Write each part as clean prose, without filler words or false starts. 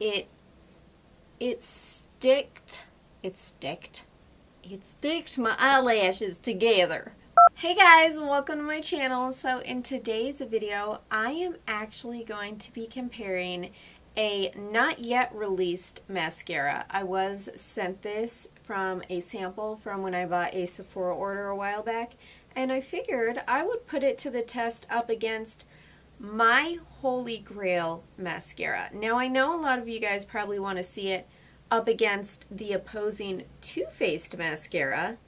it sticked my eyelashes together. Hey guys, welcome to my channel. So in today's video, I am actually going to be comparing a not yet released mascara. I was sent this from a sample from when I bought a Sephora order a while back, and I figured I would put it to the test up against my Holy Grail mascara. Now I know a lot of you guys probably want to see it up against the opposing Too Faced mascara,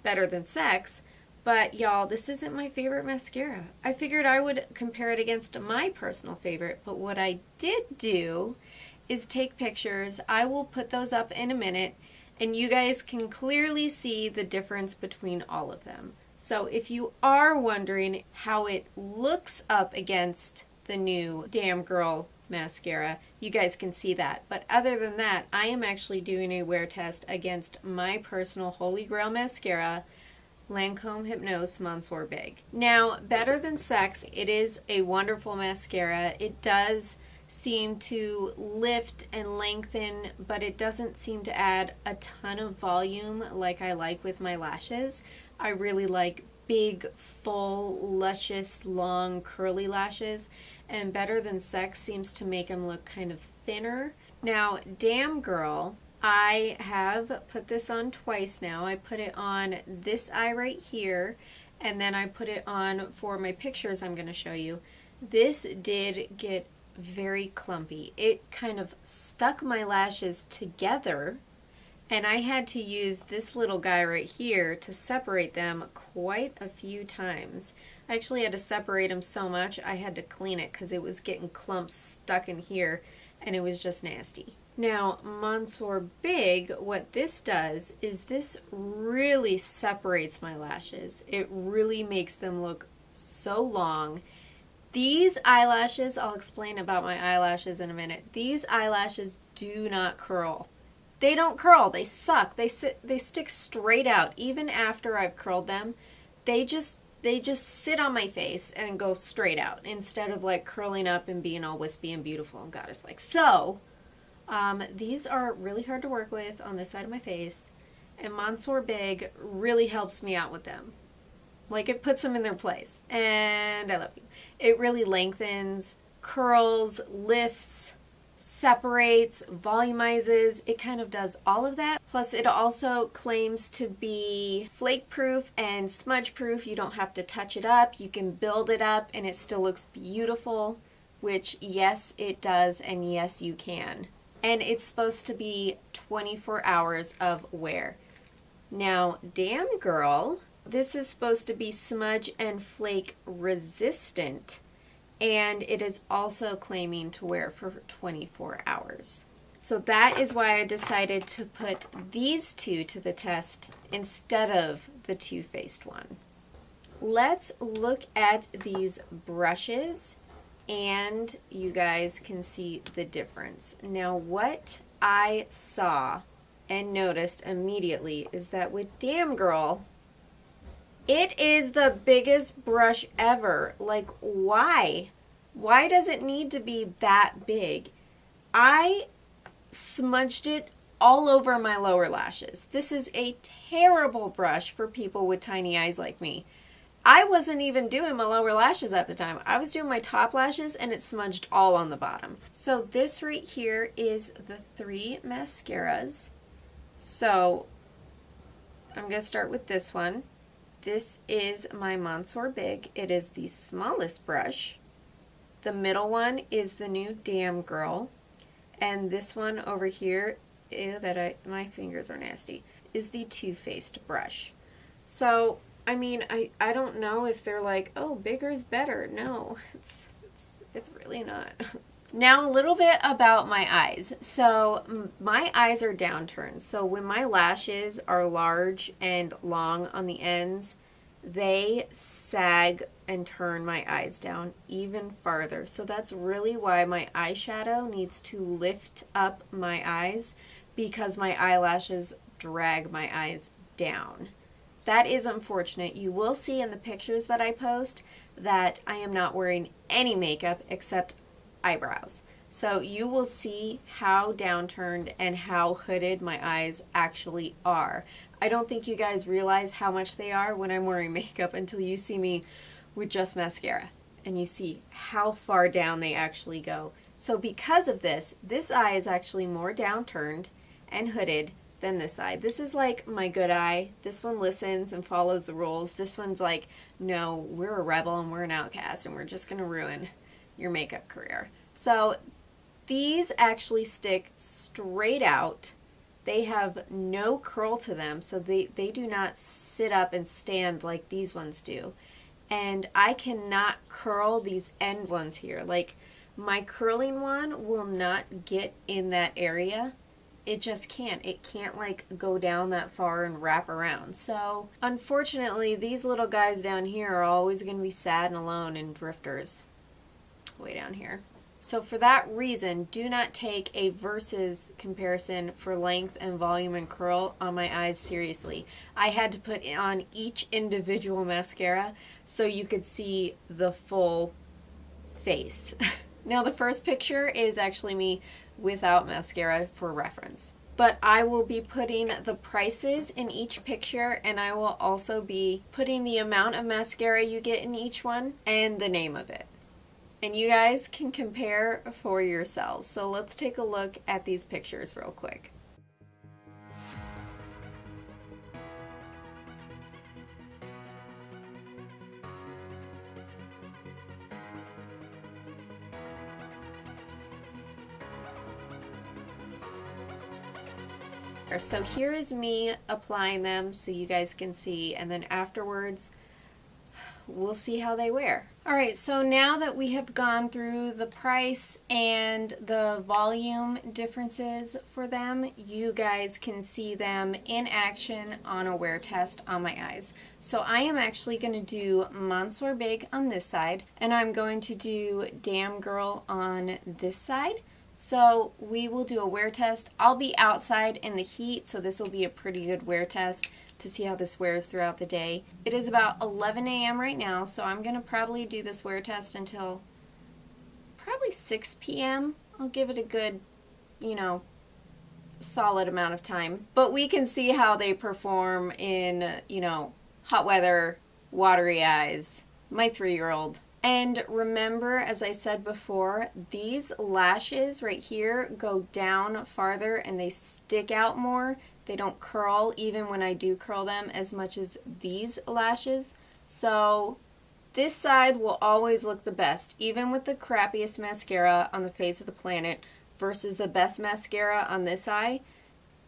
Better Than Sex, but y'all, this isn't my favorite mascara. I figured I would compare it against my personal favorite, but what I did do is take pictures. I will put those up in a minute, and you guys can clearly see the difference between all of them. So if you are wondering how it looks up against the new Damn Girl mascara, you guys can see that. But other than that, I am actually doing a wear test against my personal Holy Grail mascara, Lancôme Monsieur Big. Now, Better Than Sex, it is a wonderful mascara. It does seem to lift and lengthen, but it doesn't seem to add a ton of volume like I like with my lashes. I really like big, full, luscious, long, curly lashes, and Better Than Sex seems to make them look kind of thinner. Now, Damn Girl, I have put this on twice now. I put it on this eye right here, and then I put it on for my pictures I'm going to show you. This did get very clumpy. It kind of stuck my lashes together, and I had to use this little guy right here to separate them quite a few times. I actually had to separate them so much I had to clean it because it was getting clumps stuck in here, and it was just nasty. Now, Monsieur Big, what this does is this really separates my lashes. It really makes them look so long. These eyelashes, I'll explain about my eyelashes in a minute. These eyelashes do not curl. They don't curl. They suck. They stick straight out. Even after I've curled them, they just sit on my face and go straight out instead of like curling up and being all wispy and beautiful and goddess-like. So, these are really hard to work with on this side of my face, and Monsieur Big really helps me out with them. Like, it puts them in their place, and I love you. It really lengthens, curls, lifts, separates, volumizes. It kind of does all of that. Plus, it also claims to be flake proof and smudge proof. You don't have to touch it up. You can build it up, and it still looks beautiful, which, yes, it does, and yes, you can. And it's supposed to be 24 hours of wear. Now, Damn Girl, this is supposed to be smudge and flake resistant, and it is also claiming to wear for 24 hours. So that is why I decided to put these two to the test instead of the Too Faced one. Let's look at these brushes, and you guys can see the difference. Now, what I saw and noticed immediately is that with Damn Girl, it is the biggest brush ever. Like, why? Why does it need to be that big? I smudged it all over my lower lashes. This is a terrible brush for people with tiny eyes like me. I wasn't even doing my lower lashes at the time. I was doing my top lashes, and it smudged all on the bottom. So this right here is the 3 mascaras. So I'm going to start with this one. This is my Monsieur Big. It is the smallest brush. The middle one is the new Damn Girl. And this one over here, my fingers are nasty, is the Too Faced brush. So, I mean, I don't know if they're like, oh, bigger is better. No, it's really not. Now a little bit about my eyes. So my eyes are downturned. So when my lashes are large and long on the ends, they sag and turn my eyes down even farther. So that's really why my eyeshadow needs to lift up my eyes, because my eyelashes drag my eyes down. That is unfortunate. You will see in the pictures that I post that I am not wearing any makeup except eyebrows. So you will see how downturned and how hooded my eyes actually are. I don't think you guys realize how much they are when I'm wearing makeup until you see me with just mascara and you see how far down they actually go. So because of this, this eye is actually more downturned and hooded than this eye. This is like my good eye. This one listens and follows the rules. This one's like, no, we're a rebel and we're an outcast and we're just going to ruin your makeup career. So these actually stick straight out. They have no curl to them, so they do not sit up and stand like these ones do. And I cannot curl these end ones here. Like, my curling one will not get in that area. It just can't. It can't like go down that far and wrap around. So unfortunately, these little guys down here are always going to be sad and alone and drifters way down here. So for that reason, do not take a versus comparison for length and volume and curl on my eyes seriously. I had to put on each individual mascara so you could see the full face. Now the first picture is actually me without mascara for reference. But I will be putting the prices in each picture, and I will also be putting the amount of mascara you get in each one and the name of it. And you guys can compare for yourselves. So let's take a look at these pictures real quick. So here is me applying them so you guys can see, and then afterwards we'll see how they wear. Alright, so now that we have gone through the price and the volume differences for them, you guys can see them in action on a wear test on my eyes. So I am actually going to do Monsieur Big on this side, and I'm going to do Damn Girl on this side. So we will do a wear test. I'll be outside in the heat, so this will be a pretty good wear test to see how this wears throughout the day. It is about 11 a.m. right now, so I'm going to probably do this wear test until probably 6 p.m. I'll give it a good, solid amount of time. But we can see how they perform in, hot weather, watery eyes, my 3-year-old. And remember, as I said before, these lashes right here go down farther and they stick out more. They don't curl even when I do curl them as much as these lashes. So this side will always look the best, even with the crappiest mascara on the face of the planet versus the best mascara on this eye.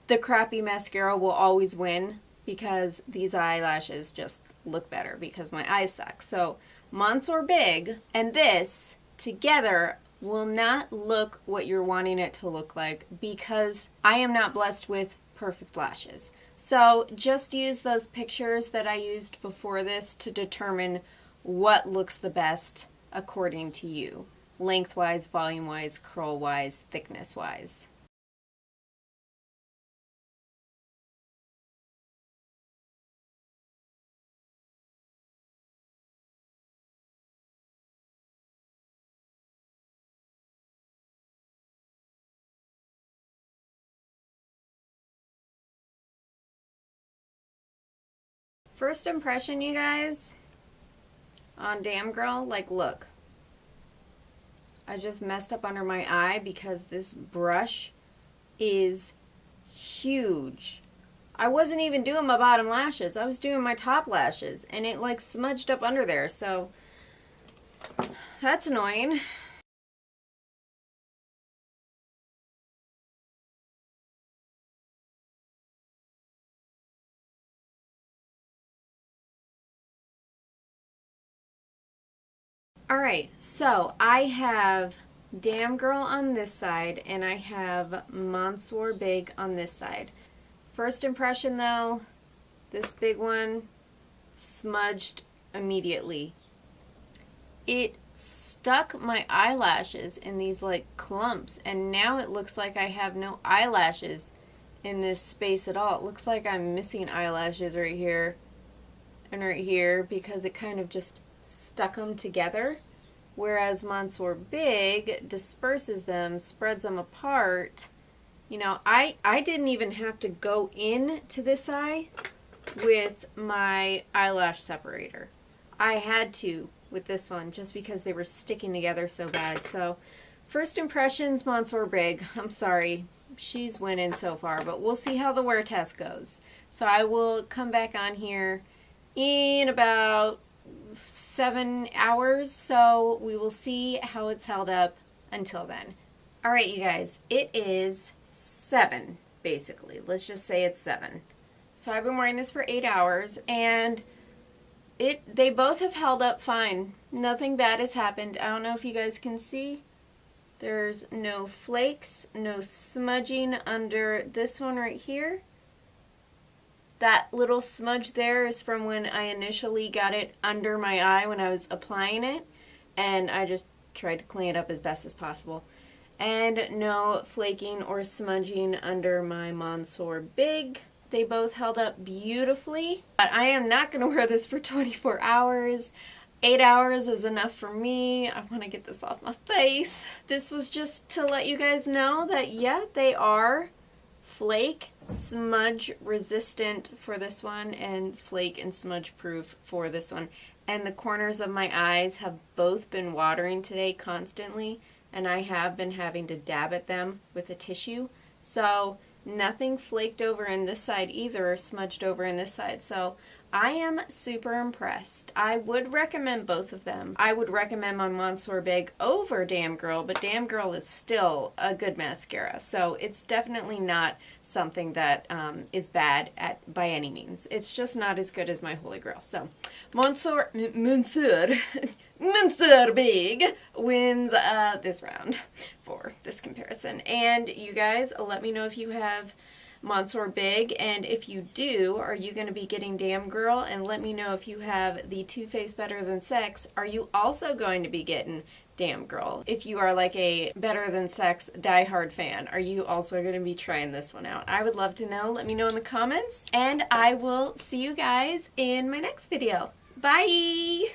The crappy mascara will always win because these eyelashes just look better because my eyes suck. So Monsieur Big and this together will not look what you're wanting it to look like because I am not blessed with perfect lashes. So just use those pictures that I used before this to determine what looks the best according to you, lengthwise, volume-wise, curl-wise, thickness-wise. First impression, you guys, on Damn Girl, like, look. I just messed up under my eye because this brush is huge. I wasn't even doing my bottom lashes. I was doing my top lashes, and it, like, smudged up under there, so that's annoying. Alright, so I have Damn Girl on this side and I have Monsieur Big on this side. First impression though, this big one smudged immediately. It stuck my eyelashes in these like clumps, and now it looks like I have no eyelashes in this space at all. It looks like I'm missing eyelashes right here and right here because it kind of just stuck them together whereas Monsieur Big disperses them, spreads them apart. You know, I didn't even have to go in to this eye with my eyelash separator. I had to with this one just because they were sticking together so bad. So first impressions, Monsieur Big. I'm sorry, she's winning so far, but we'll see how the wear test goes. So I will come back on here in about 7 hours, so we will see how it's held up until then. All right, you guys, it is 7, basically. Let's just say it's 7. So I've been wearing this for 8 hours, and they both have held up fine. Nothing bad has happened. I don't know if you guys can see. There's no flakes, no smudging under this one right here. That little smudge there is from when I initially got it under my eye when I was applying it, and I just tried to clean it up as best as possible. And no flaking or smudging under my Monsieur Big. They both held up beautifully, but I am not going to wear this for 24 hours. 8 hours is enough for me. I want to get this off my face. This was just to let you guys know that, yeah, they are flake, smudge resistant for this one, and flake and smudge proof for this one. And the corners of my eyes have both been watering today constantly, and I have been having to dab at them with a tissue. So nothing flaked over in this side either, or smudged over in this side. So I am super impressed. I would recommend both of them. I would recommend my Monsieur Big over Damn Girl, but Damn Girl is still a good mascara. So it's definitely not something that is bad by any means. It's just not as good as my Holy Grail. So Monsieur Big wins this round for this comparison. And you guys, let me know if you have Monsieur Big, and if you do, are you going to be getting Damn Girl? And let me know if you have the Too Faced Better Than Sex, are you also going to be getting Damn Girl? If you are like a Better Than Sex diehard fan, are you also going to be trying this one out? I would love to know. Let me know in the comments, and I will see you guys in my next video. Bye!